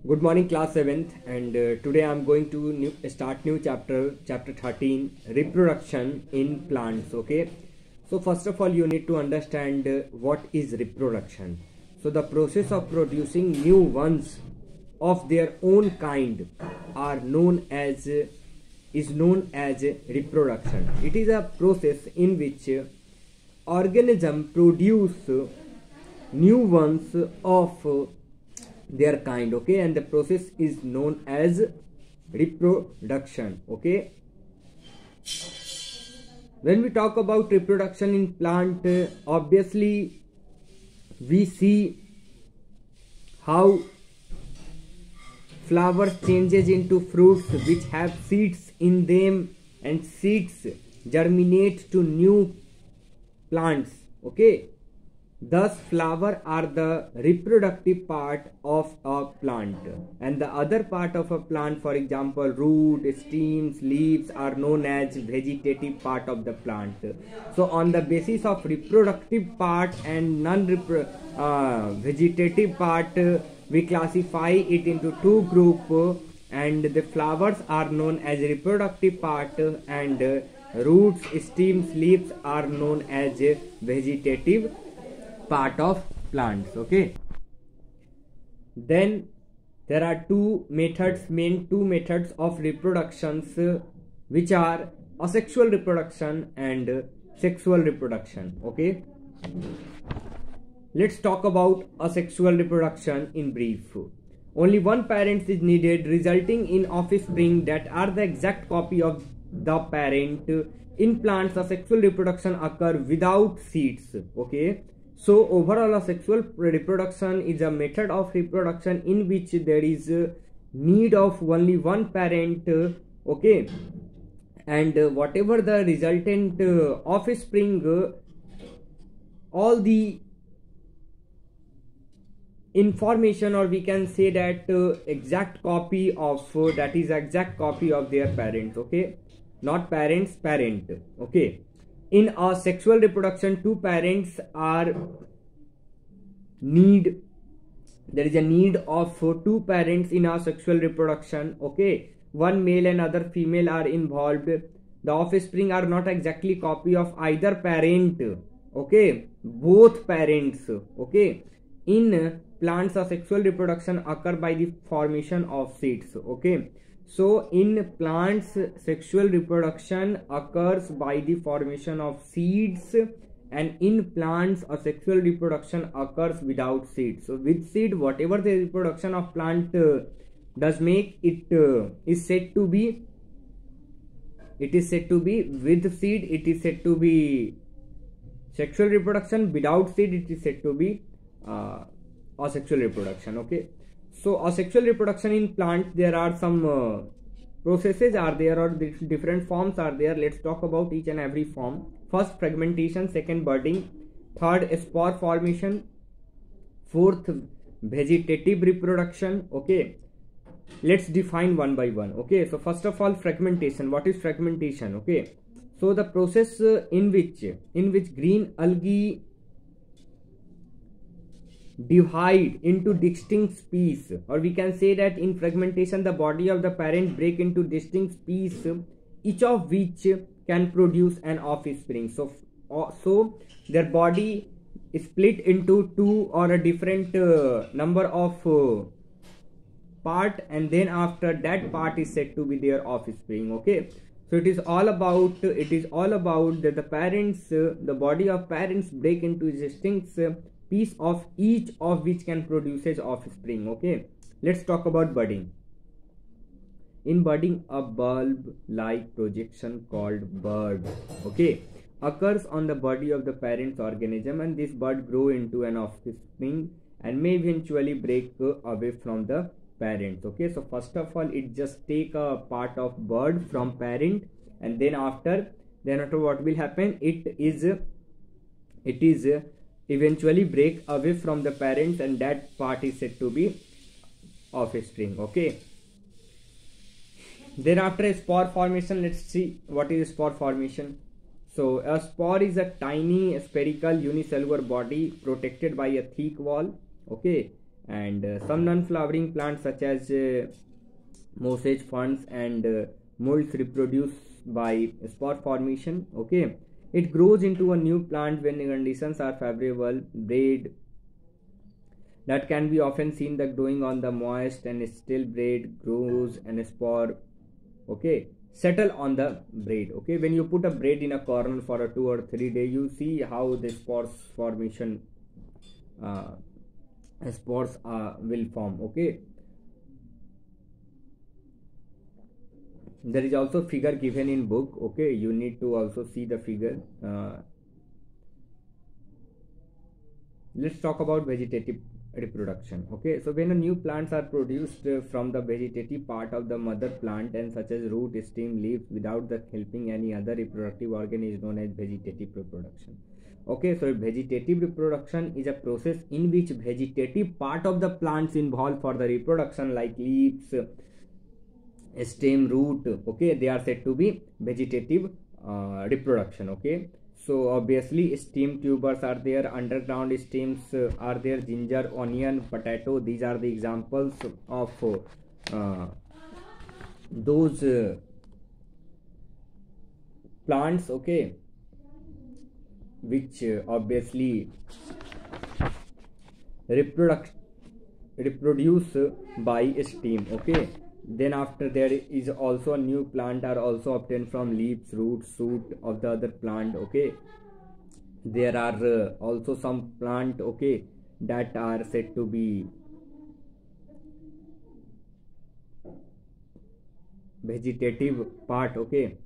Good morning, class 7th, and today I am going to start new chapter 13, reproduction in plants. Okay, so first of all, you need to understand what is reproduction. So the process of producing new ones of their own kind are known as is known as reproduction. It is a process in which organism produce new ones of their kind. Okay, and the process is known as reproduction. Okay, when we talk about reproduction in plant, obviously we see how flowers changes into fruits which have seeds in them, and seeds germinate to new plants. Okay, thus flower are the reproductive part of a plant, and the other part of a plant, for example root, stems, leaves, are known as vegetative part of the plant. So on the basis of reproductive part and vegetative part, we classify it into two groups, and the flowers are known as reproductive part, and roots, stems, leaves are known as vegetative part of plants. Okay, then there are main two methods of reproductions, which are asexual reproduction and sexual reproduction. Okay, let's talk about asexual reproduction in brief. Only one parent is needed, resulting in offspring that are the exact copy of the parent. In plants, asexual reproduction occur without seeds. Okay, so overall asexual reproduction is a method of reproduction in which there is need of only one parent. Okay, and whatever the resultant offspring, all the information, or we can say that exact copy of that is exact copy of their parents. Okay, not parents, parent. Okay, in a sexual reproduction, two parents are need there is a need of two parents in a sexual reproduction. Okay, one male and other female are involved. The offspring are not exactly copy of either parent. Okay, both parents. Okay, in plants, asexual reproduction occur by the formation of seeds. Okay, so in plants, sexual reproduction occurs by the formation of seeds, and in plants asexual reproduction occurs without seeds. So with seed, whatever the reproduction of plant does make, it is said to be with seed, it is said to be sexual reproduction. Without seed, it is said to be asexual reproduction. Okay, so asexual reproduction in plant, there are some processes are there, or different forms are there. Let's talk about each and every form. First, fragmentation. Second, budding. Third, spore formation. Fourth, vegetative reproduction. Okay, let's define one by one. Okay, so first of all, fragmentation. What is fragmentation? Okay, so the process in which green algae divide into distinct species, or we can say that in fragmentation the body of the parent break into distinct species, each of which can produce an offspring. So their body is split into two or a different number of part, and then after that part is said to be their offspring. Okay, so it is all about that the parents, the body of parents break into distinct piece of each of which can produces offspring. Okay, let's talk about budding. In budding, a bulb like projection called bud, okay, occurs on the body of the parent's organism, and this bud grow into an offspring and may eventually break away from the parent. Okay, so first of all, it just take a part of bud from parent, and then after what will happen, it is eventually break away from the parents, and that part is said to be offspring. Okay, then after a spore formation, let's see what is spore formation. So a spore is a tiny spherical unicellular body protected by a thick wall. Okay, and some non-flowering plants such as mosaic ferns and molds reproduce by spore formation. Okay, it grows into a new plant when the conditions are favorable. Braid that can be often seen the growing on the moist and still braid grows and spore, okay, settle on the braid. Okay, when you put a braid in a corner for a 2 or 3 day, you see how the spores formation uh, spores will form. Okay, there is also figure given in book. Okay, you need to also see the figure. Let's talk about vegetative reproduction. Okay, so when a new plants are produced from the vegetative part of the mother plant, and such as root, stem, leaves, without the helping any other reproductive organ, is known as vegetative reproduction. Okay, so vegetative reproduction is a process in which vegetative part of the plants involved for the reproduction, like leaves, stem, root, okay, they are said to be vegetative reproduction. Okay, so obviously stem tubers are there, underground stems are there, ginger, onion, potato, these are the examples of those plants, okay, which obviously reproduce by stem. Okay, then after there is also a new plant are also obtained from leaves, roots, shoot of the other plant. Okay, there are also some plant, okay, that are said to be vegetative part. Okay,